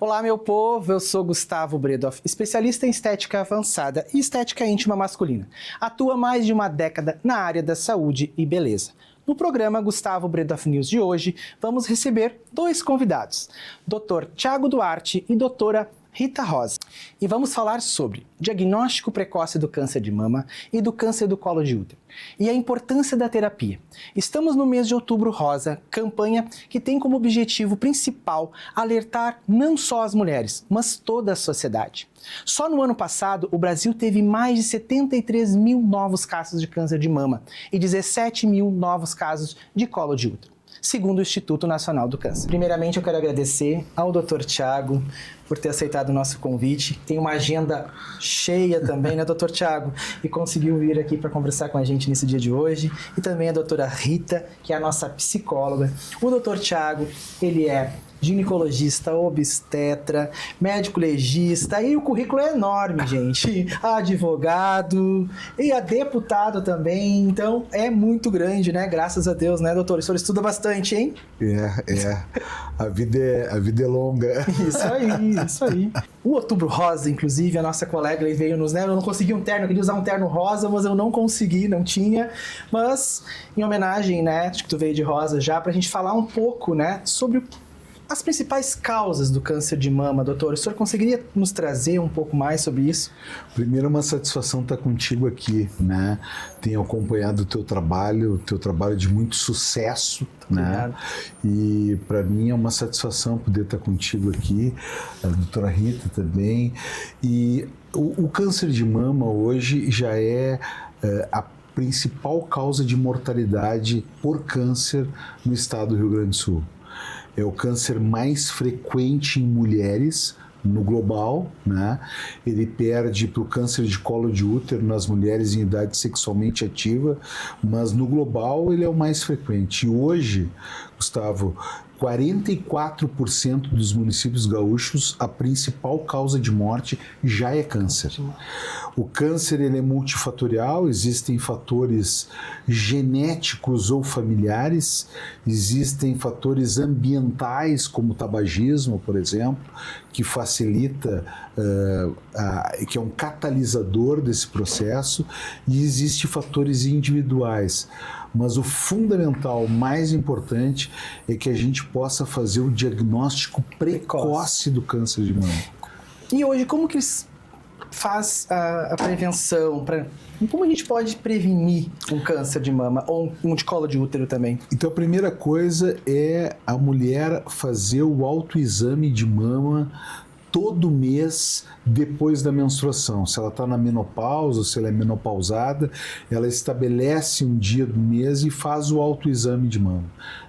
Olá, meu povo, eu sou Gustavo Bredoff, especialista em estética avançada e estética íntima masculina. Atua há mais de uma década na área da saúde e beleza. No programa Gustavo Bredoff News de hoje, vamos receber dois convidados, Dr. Thiago Duarte e doutora Rita Rosa. E vamos falar sobre diagnóstico precoce do câncer de mama e do câncer do colo de útero e a importância da terapia. Estamos no mês de Outubro Rosa, campanha que tem como objetivo principal alertar não só as mulheres, mas toda a sociedade. Só no ano passado, o Brasil teve mais de 73 mil novos casos de câncer de mama e 17 mil novos casos de colo de útero, segundo o Instituto Nacional do Câncer. Primeiramente, eu quero agradecer ao Dr. Thiago por ter aceitado o nosso convite. Tem uma agenda cheia também, né, Dr. Thiago? E conseguiu vir aqui para conversar com a gente nesse dia de hoje. E também a doutora Rita, que é a nossa psicóloga. O Dr. Thiago, ele é ginecologista, obstetra, médico legista, e o currículo é enorme, gente. Advogado e a deputado também, então é muito grande, né? Graças a Deus, né, doutor? O senhor estuda bastante, hein? A vida é longa. Isso aí. O Outubro Rosa, inclusive, a nossa colega, ele veio nos... né? Eu não consegui um terno, eu queria usar um terno rosa, mas eu não consegui, não tinha. Mas, em homenagem, né, acho que tu veio de rosa já, pra gente falar um pouco, né, sobre as principais causas do câncer de mama, doutor. O senhor conseguiria nos trazer um pouco mais sobre isso? Primeiro, uma satisfação estar contigo aqui, né? Tenho acompanhado o teu trabalho de muito sucesso, né? E para mim é uma satisfação poder estar contigo aqui, a doutora Rita também. E o câncer de mama hoje já é a principal causa de mortalidade por câncer no estado do Rio Grande do Sul. É o câncer mais frequente em mulheres no global, né? Ele perde para o câncer de colo de útero nas mulheres em idade sexualmente ativa, mas no global ele é o mais frequente. E hoje, Gustavo, 44% dos municípios gaúchos, a principal causa de morte já é câncer. O câncer ele é multifatorial, existem fatores genéticos ou familiares, existem fatores ambientais, como o tabagismo, por exemplo, que facilita, que é um catalisador desse processo, e existem fatores individuais. Mas o fundamental, mais importante, é que a gente possa fazer o diagnóstico precoce do câncer de mama. E hoje, como que faz a prevenção? Como a gente pode prevenir um câncer de mama ou um de colo de útero também? Então, a primeira coisa é a mulher fazer o autoexame de mama todo mês depois da menstruação. Se ela está na menopausa ou se ela é menopausada, ela estabelece um dia do mês e faz o autoexame de mama,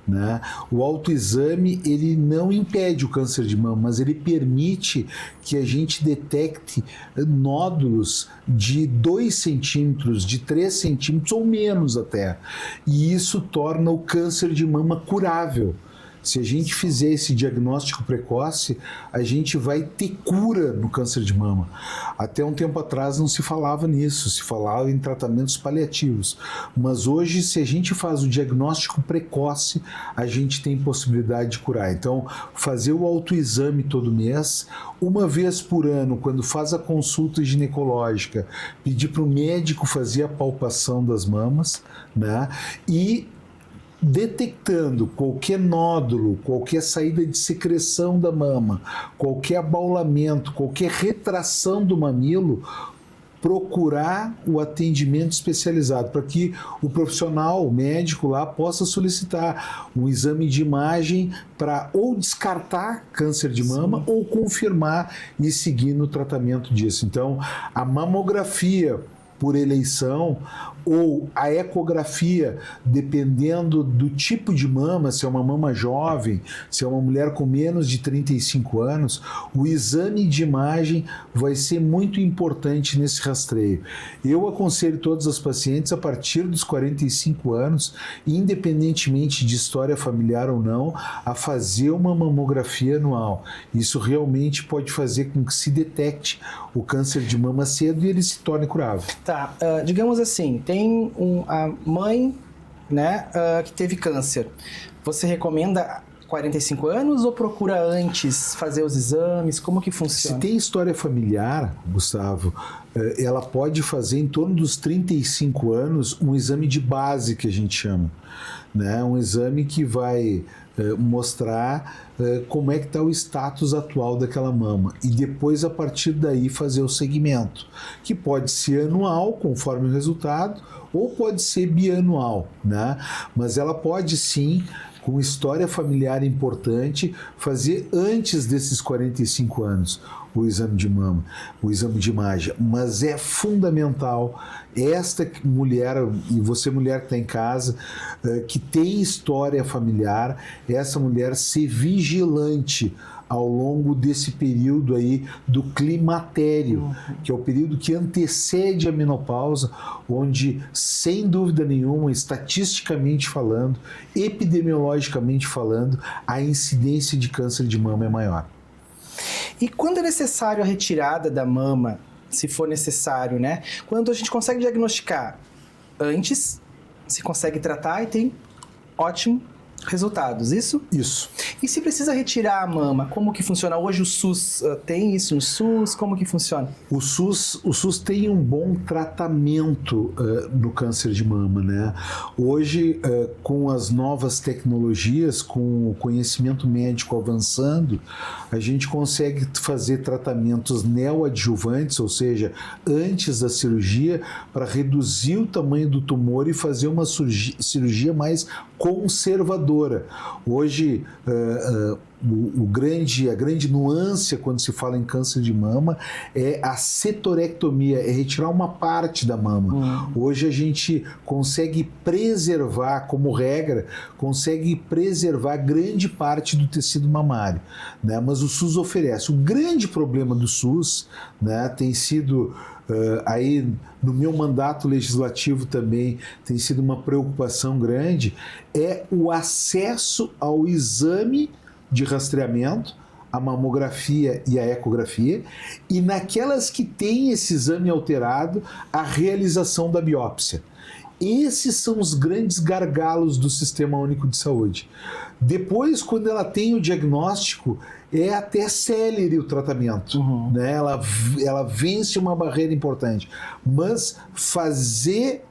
né? O autoexame, ele não impede o câncer de mama, mas ele permite que a gente detecte nódulos de 2 centímetros, de 3 centímetros ou menos até. E isso torna o câncer de mama curável. Se a gente fizer esse diagnóstico precoce, a gente vai ter cura no câncer de mama. Até um tempo atrás não se falava nisso, se falava em tratamentos paliativos. Mas hoje, se a gente faz o diagnóstico precoce, a gente tem possibilidade de curar. Então, fazer o autoexame todo mês, uma vez por ano, quando faz a consulta ginecológica, pedir para o médico fazer a palpação das mamas, né? E detectando qualquer nódulo, qualquer saída de secreção da mama, qualquer abaulamento, qualquer retração do mamilo, procurar o atendimento especializado para que o profissional, o médico lá, possa solicitar um exame de imagem para ou descartar câncer de mama, sim, ou confirmar e seguir no tratamento disso. Então, a mamografia por eleição ou a ecografia, dependendo do tipo de mama, se é uma mama jovem, se é uma mulher com menos de 35 anos, o exame de imagem vai ser muito importante nesse rastreio. Eu aconselho todas as pacientes a partir dos 45 anos, independentemente de história familiar ou não, a fazer uma mamografia anual. Isso realmente pode fazer com que se detecte o câncer de mama cedo e ele se torne curável. Tá, digamos assim, tem a mãe, né, que teve câncer. Você recomenda 45 anos ou procura antes fazer os exames? Como que funciona? Se tem história familiar, Gustavo, ela pode fazer em torno dos 35 anos um exame de base, que a gente chama, né? Um exame que vai mostrar como é que está o status atual daquela mama e depois, a partir daí, fazer o segmento, que pode ser anual, conforme o resultado, ou pode ser bianual, né? Mas ela pode sim, com história familiar importante, fazer antes desses 45 anos o exame de mama, o exame de imagem. Mas é fundamental esta mulher, e você mulher que está em casa, que tem história familiar, essa mulher ser vigilante ao longo desse período aí do climatério, que é o período que antecede a menopausa, onde, sem dúvida nenhuma, estatisticamente falando, epidemiologicamente falando, a incidência de câncer de mama é maior. E quando é necessário a retirada da mama, se for necessário, né? Quando a gente consegue diagnosticar antes, se consegue tratar e tem ótimos resultados, isso? Isso. E se precisa retirar a mama, como que funciona? Hoje o SUS tem isso no SUS? Como que funciona? O SUS tem um bom tratamento no câncer de mama, né? Hoje, com as novas tecnologias, com o conhecimento médico avançando, a gente consegue fazer tratamentos neoadjuvantes, ou seja, antes da cirurgia, para reduzir o tamanho do tumor e fazer uma cirurgia mais conservadora. Hoje, a grande nuance quando se fala em câncer de mama é a setorectomia, é retirar uma parte da mama. Hoje a gente consegue preservar, como regra, consegue preservar grande parte do tecido mamário, né? Mas o SUS oferece. O grande problema do SUS, né, tem sido... aí no meu mandato legislativo também tem sido uma preocupação grande, é o acesso ao exame de rastreamento, a mamografia e a ecografia, e naquelas que têm esse exame alterado, a realização da biópsia. Esses são os grandes gargalos do Sistema Único de Saúde. Depois, quando ela tem o diagnóstico, é até célere o tratamento, né? Ela vence uma barreira importante. Mas fazer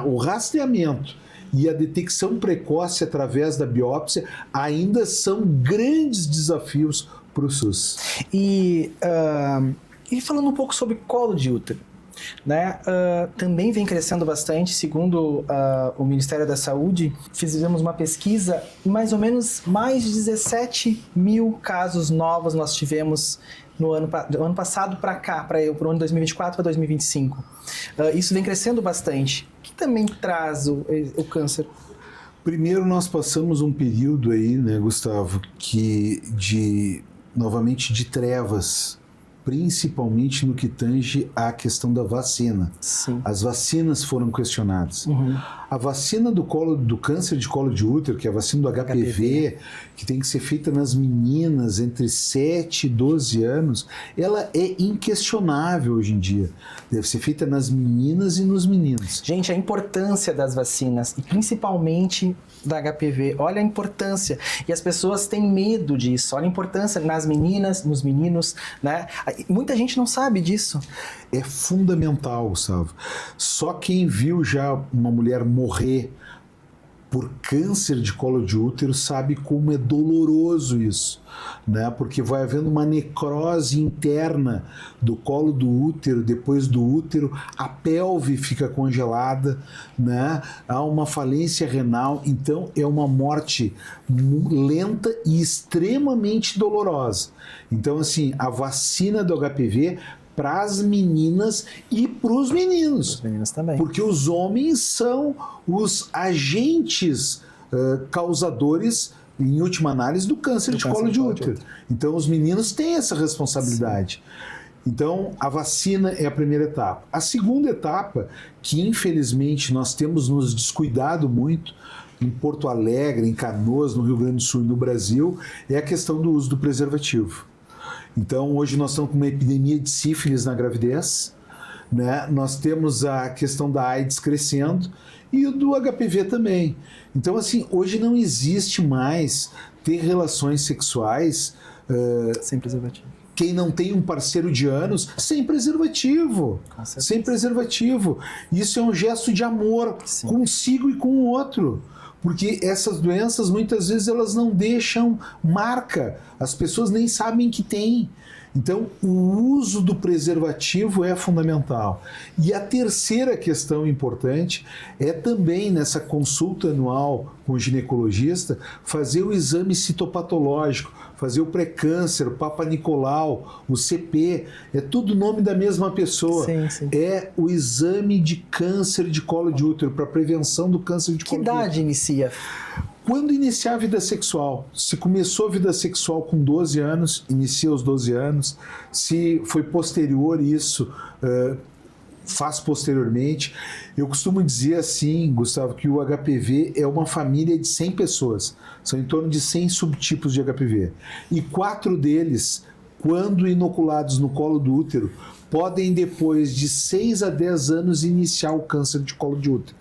o rastreamento e a detecção precoce através da biópsia ainda são grandes desafios para o SUS. E falando um pouco sobre colo de útero, né? Também vem crescendo bastante, segundo o Ministério da Saúde. Fizemos uma pesquisa, mais ou menos mais de 17 mil casos novos nós tivemos do ano passado para cá, para o ano 2024 para 2025. Isso vem crescendo bastante. O que também traz o câncer? Primeiro, nós passamos um período aí, né, Gustavo, novamente de trevas, principalmente no que tange à questão da vacina. Sim. As vacinas foram questionadas. A vacina do câncer de colo de útero, que é a vacina do HPV, que tem que ser feita nas meninas entre 7 e 12 anos, ela é inquestionável hoje em dia. Deve ser feita nas meninas e nos meninos. Gente, a importância das vacinas, e principalmente da HPV, olha a importância. E as pessoas têm medo disso. Olha a importância nas meninas, nos meninos, né? Muita gente não sabe disso. É fundamental, Gustavo. Só quem viu já uma mulher morrer por câncer de colo de útero sabe como é doloroso isso, né? Porque vai havendo uma necrose interna do colo do útero, depois do útero, a pelve fica congelada, né? Há uma falência renal, então é uma morte lenta e extremamente dolorosa. Então, assim, a vacina do HPV para as meninas e para os meninos. Os meninos também. Porque os homens são os agentes causadores, em última análise, do câncer de colo de útero. Então, os meninos têm essa responsabilidade. Sim. Então, a vacina é a primeira etapa. A segunda etapa, que infelizmente nós temos nos descuidado muito, em Porto Alegre, em Canoas, no Rio Grande do Sul e no Brasil, é a questão do uso do preservativo. Então, hoje nós estamos com uma epidemia de sífilis na gravidez, né? Nós temos a questão da AIDS crescendo e o do HPV também. Então, assim, hoje não existe mais ter relações sexuais sem preservativo. Quem não tem um parceiro de anos, sem preservativo. Sem preservativo. Isso é um gesto de amor consigo e com o outro. Porque essas doenças, muitas vezes, elas não deixam marca. As pessoas nem sabem que tem. Então, o uso do preservativo é fundamental. E a terceira questão importante é também, nessa consulta anual com o ginecologista, fazer o exame citopatológico, fazer o pré-câncer, o Papa Nicolau, o CP, é tudo nome da mesma pessoa. Sim. É o exame de câncer de colo de útero, para prevenção do câncer de colo de útero. Que idade inicia? Quando iniciar a vida sexual, se começou a vida sexual com 12 anos, inicia aos 12 anos, se foi posterior isso, faz posteriormente. Eu costumo dizer assim, Gustavo, que o HPV é uma família de 100 pessoas, são em torno de 100 subtipos de HPV, e 4 deles, quando inoculados no colo do útero, podem depois de 6 a 10 anos iniciar o câncer de colo de útero.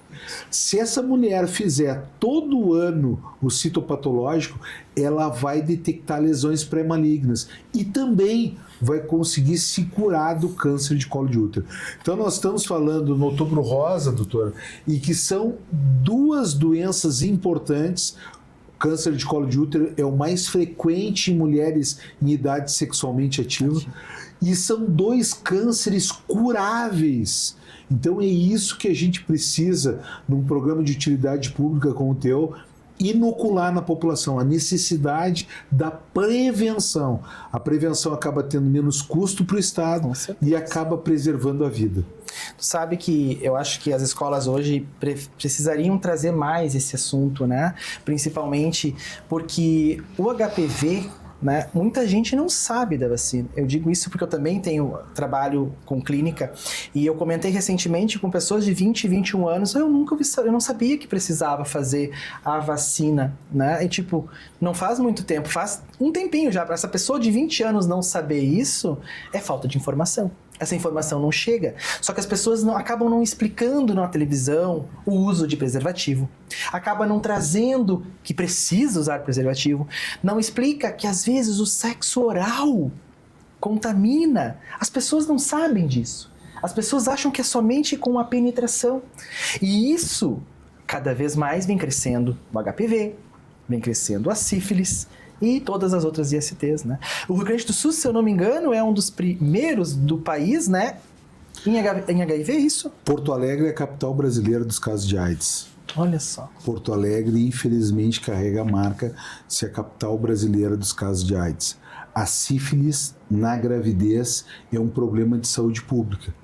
Se essa mulher fizer todo ano o citopatológico, ela vai detectar lesões pré-malignas e também vai conseguir se curar do câncer de colo de útero. Então nós estamos falando no Outubro Rosa, doutora, e que são 2 doenças importantes. O câncer de colo de útero é o mais frequente em mulheres em idade sexualmente ativa e são 2 cânceres curáveis. Então é isso que a gente precisa num programa de utilidade pública como o teu, inocular na população a necessidade da prevenção. A prevenção acaba tendo menos custo para o Estado e acaba preservando a vida. Tu sabe que eu acho que as escolas hoje precisariam trazer mais esse assunto, né? Principalmente porque o HPV, né? Muita gente não sabe da vacina. Eu digo isso porque eu também trabalho com clínica e eu comentei recentemente com pessoas de 20 e 21 anos, eu não sabia que precisava fazer a vacina, né? E tipo, não faz muito tempo, faz um tempinho já. Para essa pessoa de 20 anos não saber isso, é falta de informação. Essa informação não chega. Só que as pessoas acabam não explicando na televisão o uso de preservativo. Acaba não trazendo que precisa usar preservativo. Não explica que às vezes o sexo oral contamina. As pessoas não sabem disso. As pessoas acham que é somente com a penetração. E isso, cada vez mais, vem crescendo o HPV, vem crescendo a sífilis, e todas as outras ISTs, né? O Rio Grande do Sul, se eu não me engano, é um dos primeiros do país, né? Em HIV, isso? Porto Alegre é a capital brasileira dos casos de AIDS. Olha só. Porto Alegre, infelizmente, carrega a marca de ser a capital brasileira dos casos de AIDS. A sífilis na gravidez é um problema de saúde pública.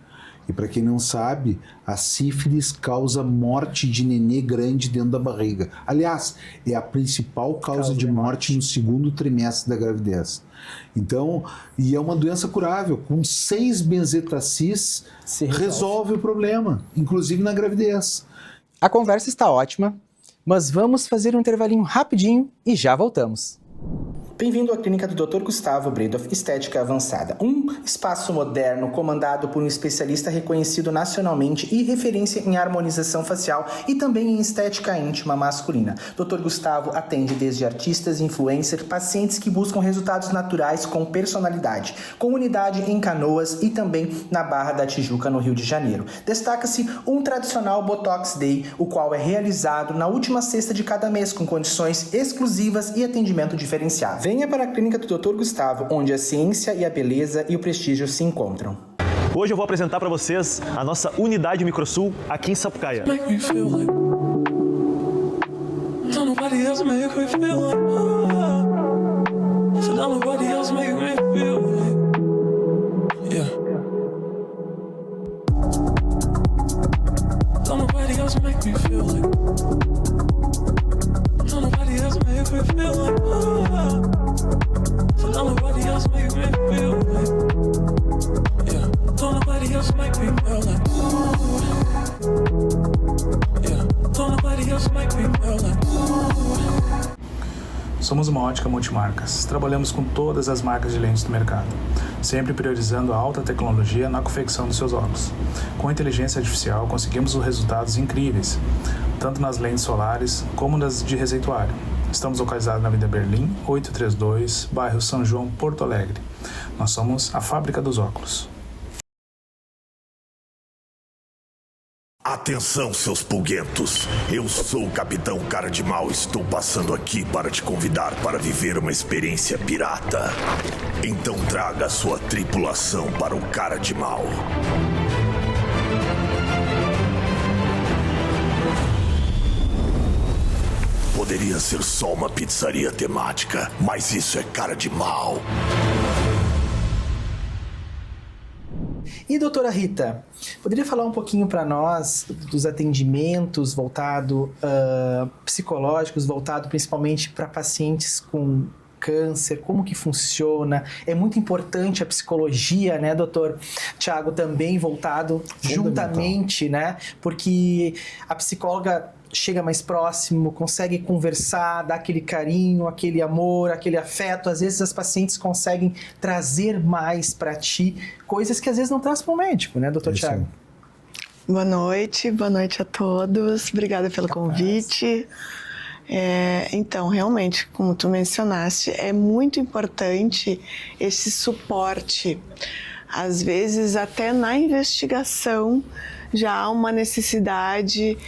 E para quem não sabe, a sífilis causa morte de nenê grande dentro da barriga. Aliás, é a principal causa de morte no segundo trimestre da gravidez. Então, e é uma doença curável. Com 6 benzetacís resolve o problema, inclusive na gravidez. A conversa está ótima, mas vamos fazer um intervalinho rapidinho e já voltamos. Bem-vindo à clínica do Dr. Gustavo Bredoff Estética Avançada, um espaço moderno comandado por um especialista reconhecido nacionalmente e referência em harmonização facial e também em estética íntima masculina. Dr. Gustavo atende desde artistas, influencers, pacientes que buscam resultados naturais com personalidade, comunidade em Canoas e também na Barra da Tijuca, no Rio de Janeiro. Destaca-se um tradicional Botox Day, o qual é realizado na última sexta de cada mês com condições exclusivas e atendimento diferenciado. Venha para a clínica do Dr. Gustavo, onde a ciência e a beleza e o prestígio se encontram. Hoje eu vou apresentar para vocês a nossa unidade Microsul aqui em Sapucaia. Somos uma ótica multimarcas. Trabalhamos com todas as marcas de lentes do mercado, sempre priorizando a alta tecnologia na confecção dos seus óculos. Com inteligência artificial, conseguimos resultados incríveis, tanto nas lentes solares como nas de receituário. Estamos localizados na Avenida Berlim, 832, bairro São João, Porto Alegre. Nós somos a fábrica dos óculos. Atenção, seus pulguentos. Eu sou o Capitão Cara de Mal. Estou passando aqui para te convidar para viver uma experiência pirata. Então traga a sua tripulação para o Cara de Mal. Poderia ser só uma pizzaria temática, mas isso é Cara de Mal. E doutora Rita, poderia falar um pouquinho para nós dos atendimentos psicológicos, voltado principalmente para pacientes com câncer, como que funciona? É muito importante a psicologia, né, doutor Tiago, também voltado juntamente, né? Porque a psicóloga chega mais próximo, consegue conversar, dar aquele carinho, aquele amor, aquele afeto. Às vezes as pacientes conseguem trazer mais para ti, coisas que às vezes não traz para o médico, né, doutor Tiago? Boa noite a todos. Obrigada pelo convite. Então, realmente, como tu mencionaste, é muito importante esse suporte. Às vezes, até na investigação, já há uma necessidade,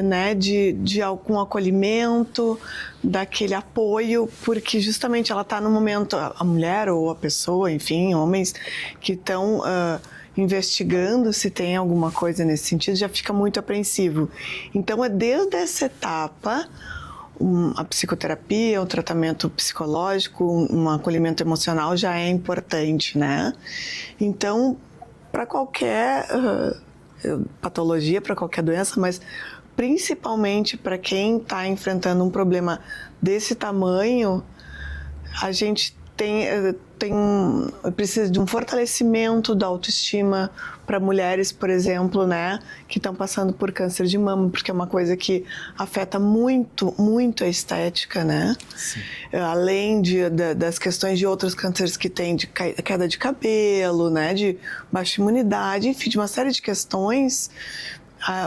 né, de algum acolhimento, daquele apoio, porque justamente ela está no momento, a mulher ou a pessoa, enfim, homens que estão investigando se tem alguma coisa nesse sentido, já fica muito apreensivo. Então, é desde essa etapa, a psicoterapia, o tratamento psicológico, um acolhimento emocional já é importante, né? Então, para qualquer patologia, para qualquer doença, mas principalmente para quem está enfrentando um problema desse tamanho, a gente precisa de um fortalecimento da autoestima para mulheres, por exemplo, né, que estão passando por câncer de mama, porque é uma coisa que afeta muito, muito a estética, né? Sim. Além das questões de outros cânceres que tem de queda de cabelo, né, de baixa imunidade, enfim, de uma série de questões.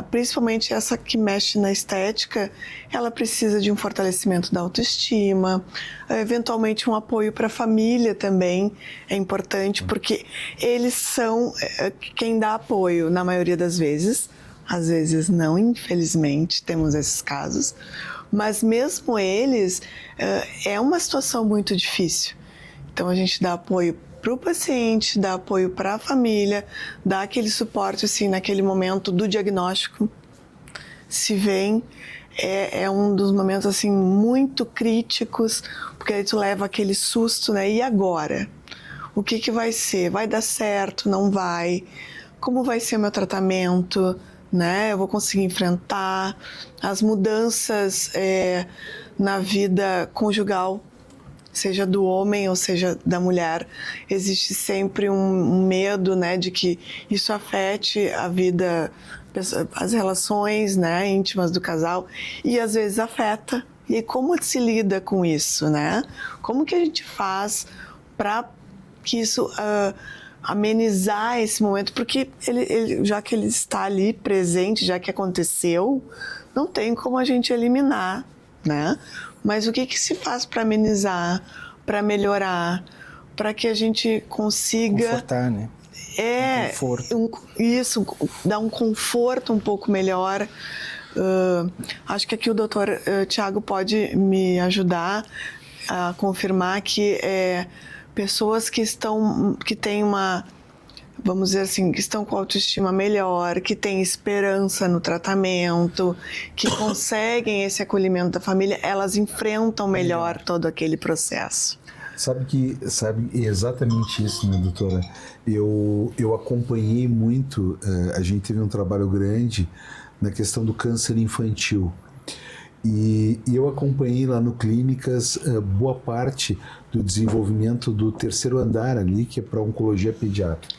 Principalmente essa que mexe na estética, ela precisa de um fortalecimento da autoestima, eventualmente um apoio para a família também é importante, porque eles são quem dá apoio na maioria das vezes, às vezes não, infelizmente, temos esses casos, mas mesmo eles, é uma situação muito difícil. Então a gente dá apoio para o paciente, dá apoio para a família, dá aquele suporte assim naquele momento do diagnóstico. Se vem, é um dos momentos assim muito críticos, porque aí tu leva aquele susto, né? E agora? O que vai ser? Vai dar certo? Não vai? Como vai ser o meu tratamento? Né? Eu vou conseguir enfrentar as mudanças na vida conjugal, seja do homem ou seja da mulher. Existe sempre um medo, né, de que isso afete a vida, as relações, né, íntimas do casal, e às vezes afeta. E como se lida com isso, né? Como que a gente faz para que isso amenizar esse momento? Porque ele, já que ele está ali presente, já que aconteceu, não tem como a gente eliminar, né? Mas o que se faz para amenizar, para melhorar, para que a gente consiga... Confortar, né? Isso, dar um conforto um pouco melhor. Acho que aqui o doutor Tiago pode me ajudar a confirmar que pessoas que têm uma... vamos dizer assim, que estão com autoestima melhor, que têm esperança no tratamento, que conseguem esse acolhimento da família, elas enfrentam melhor todo aquele processo. Sabe exatamente isso, né, doutora? Eu acompanhei muito, a gente teve um trabalho grande na questão do câncer infantil. E eu acompanhei lá no Clínicas boa parte do desenvolvimento do terceiro andar ali, que é para oncologia pediátrica.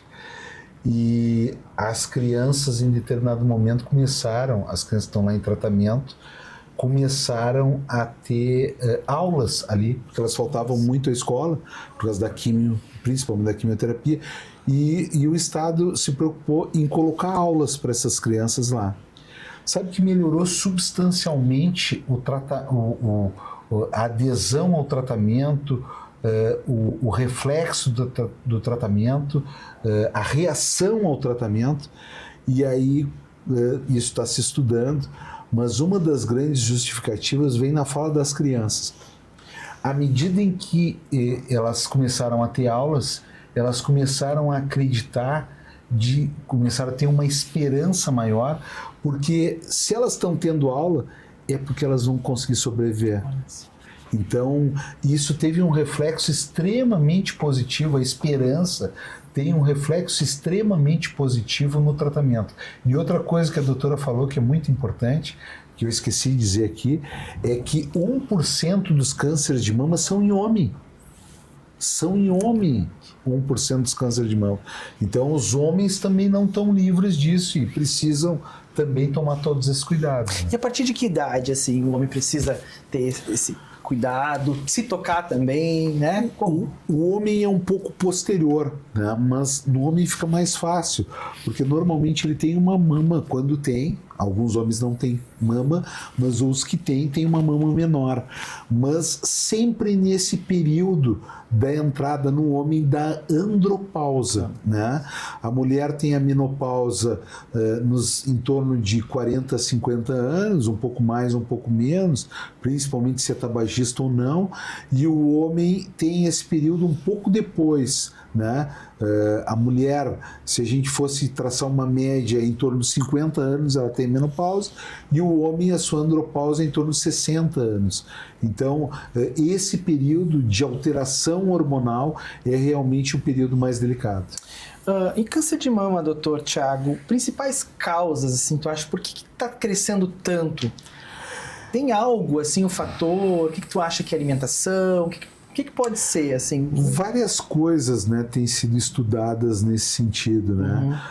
E as crianças, em determinado momento, as crianças estão lá em tratamento, começaram a ter aulas ali, porque elas faltavam muito à escola, por causa da quimio, principalmente da quimioterapia, e o Estado se preocupou em colocar aulas para essas crianças lá. Sabe que melhorou substancialmente a adesão ao tratamento, o reflexo do tratamento, a reação ao tratamento, e aí isso está se estudando, mas uma das grandes justificativas vem na fala das crianças. À medida em que elas começaram a ter aulas, elas começaram a acreditar, começaram a ter uma esperança maior, porque se elas estão tendo aula, é porque elas vão conseguir sobreviver. Então, isso teve um reflexo extremamente positivo, a esperança tem um reflexo extremamente positivo no tratamento. E outra coisa que a doutora falou que é muito importante, que eu esqueci de dizer aqui, é que 1% dos cânceres de mama são em homem. São em homem, 1% dos cânceres de mama. Então, os homens também não estão livres disso e precisam também tomar todos esses cuidados. Né? E a partir de que idade, assim, o homem precisa ter esse cuidado, se tocar também, né? O homem é um pouco posterior, né? Mas no homem fica mais fácil, porque normalmente ele tem uma mama quando tem. Alguns homens não têm mama, mas os que têm uma mama menor. Mas sempre nesse período da entrada no homem da andropausa, né? A mulher tem a menopausa em torno de 40 a 50 anos, um pouco mais, um pouco menos, principalmente se é tabagista ou não, e o homem tem esse período um pouco depois, né? A mulher, se a gente fosse traçar uma média em torno de 50 anos, ela tem menopausa, e o homem, a sua andropausa, em torno de 60 anos. Então, esse período de alteração hormonal é realmente o período mais delicado. Em câncer de mama, doutor Thiago, principais causas, assim, tu acha, por que está crescendo tanto? Tem algo, assim, um fator? O que tu acha que é alimentação? O que pode ser, assim? Várias coisas, né, têm sido estudadas nesse sentido, né?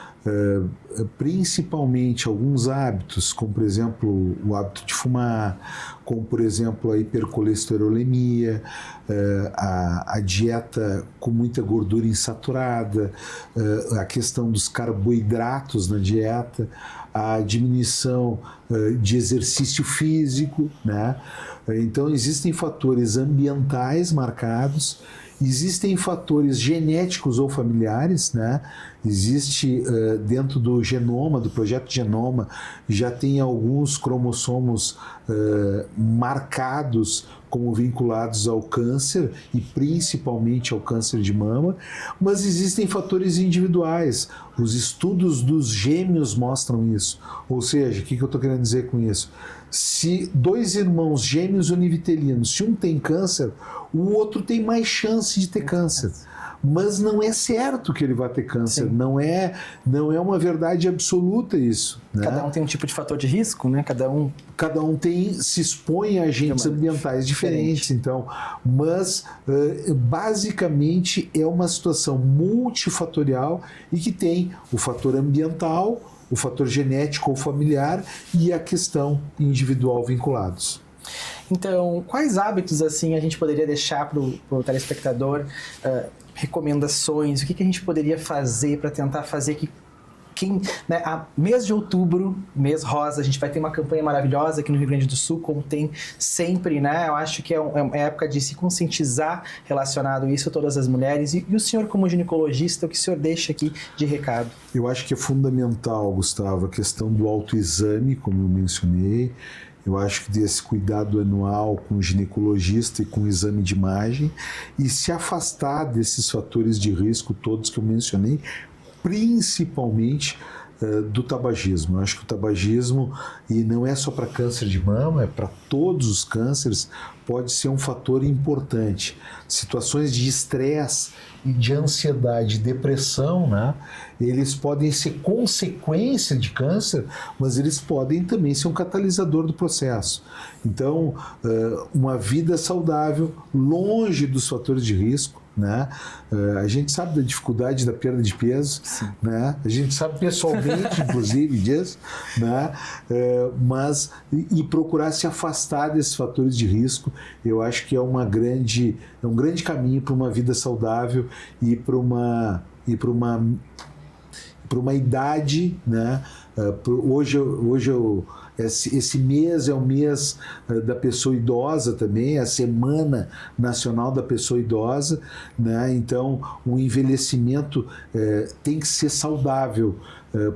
Principalmente alguns hábitos, como, por exemplo, o hábito de fumar, como, por exemplo, a hipercolesterolemia, a dieta com muita gordura insaturada, a questão dos carboidratos na dieta, a diminuição de exercício físico, né? Então, existem fatores ambientais marcados, existem fatores genéticos ou familiares, né? Existe dentro do genoma, do projeto Genoma, já tem alguns cromossomos marcados como vinculados ao câncer e principalmente ao câncer de mama, mas existem fatores individuais. Os estudos dos gêmeos mostram isso. Ou seja, o que eu estou querendo dizer com isso? Se dois irmãos gêmeos univitelinos, se um tem câncer, o outro tem mais chance de ter câncer. Mas não é certo que ele vai ter câncer, não é uma verdade absoluta isso. Né? Cada um tem um tipo de fator de risco, né? Cada um se expõe a agentes ambientais diferentes, então, mas basicamente é uma situação multifatorial e que tem o fator ambiental, o fator genético ou familiar e a questão individual vinculados. Então, quais hábitos assim a gente poderia deixar para o telespectador, recomendações, o que a gente poderia fazer para tentar fazer que mês de outubro, mês rosa, a gente vai ter uma campanha maravilhosa aqui no Rio Grande do Sul, como tem sempre, né? Eu acho que é época de se conscientizar relacionado a isso, todas as mulheres. E o senhor, como ginecologista, o que o senhor deixa aqui de recado? Eu acho que é fundamental, Gustavo, a questão do autoexame, como eu mencionei. Eu acho que desse cuidado anual com o ginecologista e com o exame de imagem e se afastar desses fatores de risco todos que eu mencionei, principalmente do tabagismo. Eu acho que o tabagismo, e não é só para câncer de mama, é para todos os cânceres, pode ser um fator importante. Situações de estresse e de ansiedade, depressão, né? Eles podem ser consequência de câncer, mas eles podem também ser um catalisador do processo. Então, uma vida saudável, longe dos fatores de risco, né? A gente sabe da dificuldade da perda de peso, né? A gente sabe pessoalmente, inclusive, disso, né? Mas e procurar se afastar desses fatores de risco, eu acho que é um grande caminho para uma vida saudável e para uma idade, né? Esse mês é o mês da pessoa idosa também, é a Semana Nacional da Pessoa Idosa, né? Então, o envelhecimento tem que ser saudável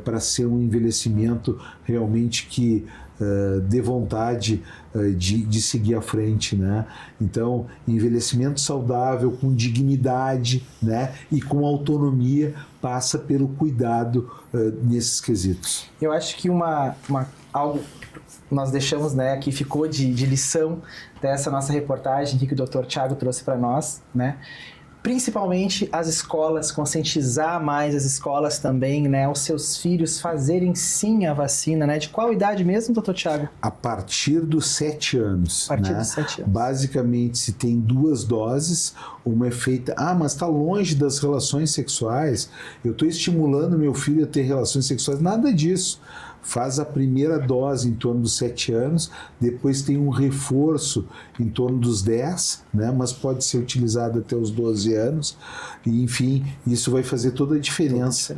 para ser um envelhecimento realmente que dê vontade de seguir à frente, né? Então, envelhecimento saudável, com dignidade, né? E com autonomia, passa pelo cuidado nesses quesitos. Eu acho que algo nós deixamos, né, que ficou de lição dessa nossa reportagem que o Dr. Thiago trouxe para nós, né? Principalmente as escolas, conscientizar mais as escolas também, né, os seus filhos fazerem sim a vacina, né? De qual idade mesmo, doutor Thiago? A partir dos 7 anos. A partir né? dos 7 anos. Basicamente, se tem 2 doses, uma é feita... mas está longe das relações sexuais, eu estou estimulando meu filho a ter relações sexuais, nada disso. Faz a primeira dose em torno dos 7 anos, depois tem um reforço em torno dos 10, né? Mas pode ser utilizado até os 12 anos. E, enfim, isso vai fazer toda a diferença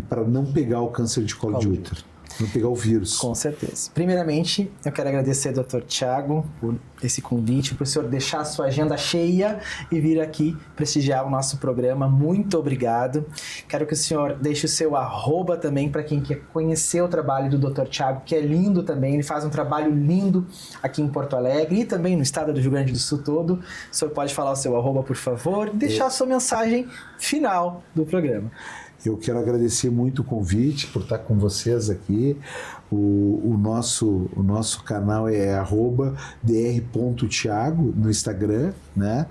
para não pegar o câncer de colo de útero, não pegar o vírus. Com certeza. Primeiramente, eu quero agradecer ao Dr. Thiago por esse convite, por o senhor deixar a sua agenda cheia e vir aqui prestigiar o nosso programa. Muito obrigado. Quero que o senhor deixe o seu @ também para quem quer conhecer o trabalho do Dr. Thiago, que é lindo também. Ele faz um trabalho lindo aqui em Porto Alegre e também no estado do Rio Grande do Sul todo. O senhor pode falar o seu @ por favor, e deixar a sua mensagem final do programa. Eu quero agradecer muito o convite por estar com vocês aqui. O nosso canal é @dr.thiago no Instagram, né?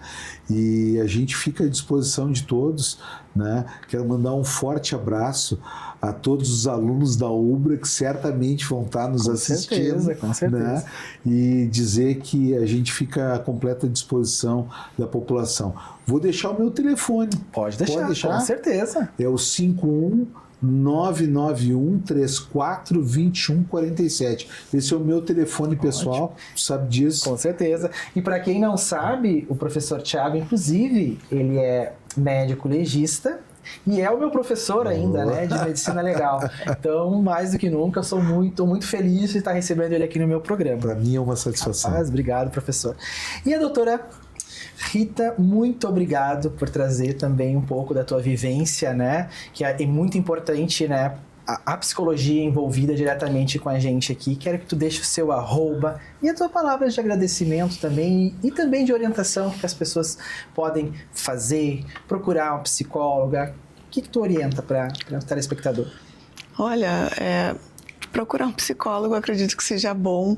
E a gente fica à disposição de todos, né? Quero mandar um forte abraço a todos os alunos da UBRA que certamente vão estar nos assistindo. Com certeza. Né? E dizer que a gente fica à completa disposição da população. Vou deixar o meu telefone. Pode deixar? Com certeza. É o 51-991-34-2147. Esse é o meu telefone pessoal, sabe disso? Com certeza. E para quem não sabe, o professor Thiago, inclusive, ele é médico legista e é o meu professor ainda, né, de medicina legal. Então, mais do que nunca, eu sou muito feliz de estar recebendo ele aqui no meu programa. Para mim é uma satisfação. Obrigado, professor. E a doutora Rita, muito obrigado por trazer também um pouco da tua vivência, né? Que é muito importante, né? A psicologia envolvida diretamente com a gente aqui. Quero que tu deixe o seu @ e a tua palavra de agradecimento também e também de orientação que as pessoas podem fazer, procurar uma psicóloga. O que tu orienta para o telespectador? Olha, procurar um psicólogo, acredito que seja bom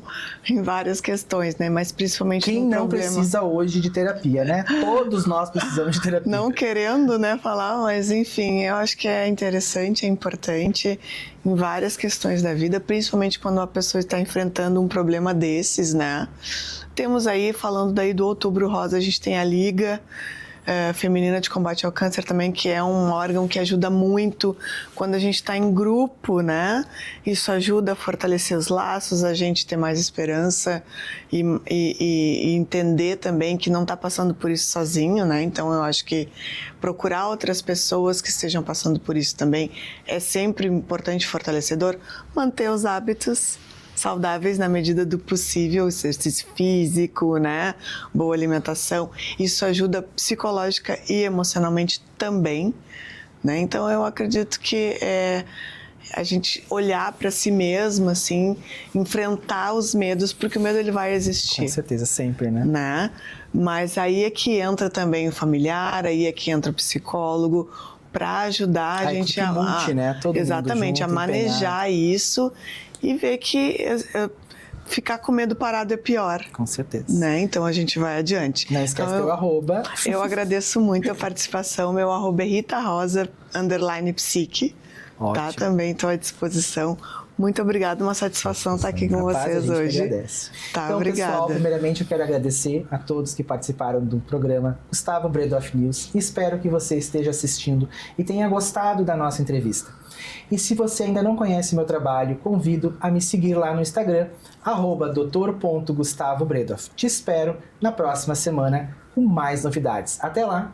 em várias questões, né? Mas principalmente quem não precisa hoje de terapia, né? Todos nós precisamos de terapia. Não querendo, né, falar, mas enfim, eu acho que é interessante, é importante em várias questões da vida, principalmente quando a pessoa está enfrentando um problema desses, né? Temos aí, falando daí do Outubro Rosa, a gente tem a Liga Feminina de Combate ao Câncer também, que é um órgão que ajuda muito quando a gente está em grupo, né? Isso ajuda a fortalecer os laços, a gente ter mais esperança e entender também que não está passando por isso sozinho, né? Então eu acho que procurar outras pessoas que estejam passando por isso também é sempre importante e fortalecedor. Manter os hábitos saudáveis na medida do possível, exercício físico, né? Boa alimentação, isso ajuda psicológica e emocionalmente também, né? Então eu acredito que a gente olhar para si mesmo, assim, enfrentar os medos, porque o medo ele vai existir. Com certeza, sempre, né? Mas aí é que entra também o familiar, aí é que entra o psicólogo, para ajudar a gente né? Todo exatamente, mundo junto, a manejar isso e ver que ficar com medo parado é pior. Com certeza. Né? Então a gente vai adiante. Não esquece teu @. Eu agradeço muito a participação. Meu @ é RitaRosa_psique. Tá? Também estou à disposição Muito obrigada, uma satisfação estar aqui com Capaz, vocês a gente hoje. agradece. Tá, então, obrigada. pessoal, primeiramente eu quero agradecer a todos que participaram do programa Gustavo Bredoff News. Espero que você esteja assistindo e tenha gostado da nossa entrevista. E se você ainda não conhece meu trabalho, convido a me seguir lá no Instagram, @dr.gustavobredoff. Te espero na próxima semana com mais novidades. Até lá!